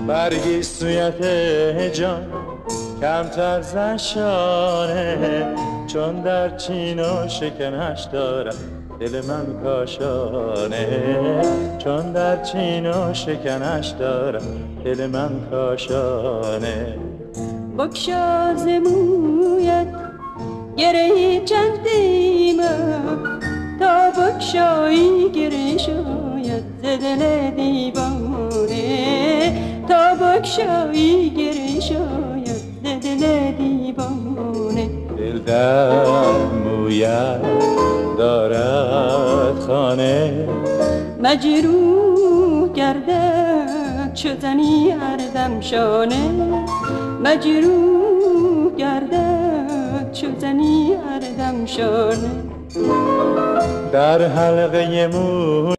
برگی سویت جان کمتر زشانه، چون در چین و شکنش دارم دل من کاشانه، چون در چین و شکنش دارم دل من کاشانه. بگشا ز مویت گره چندیمم، تا بگشایی گره شاید ز دل دیوانه، تا بگشایی گره شاید ز دل دیوانه. دل در مویت دارد خانه، مجروح گردد چو زنی هر دم شانه، مجروح گردد چو زنی هر دم شانه. در حلقه موی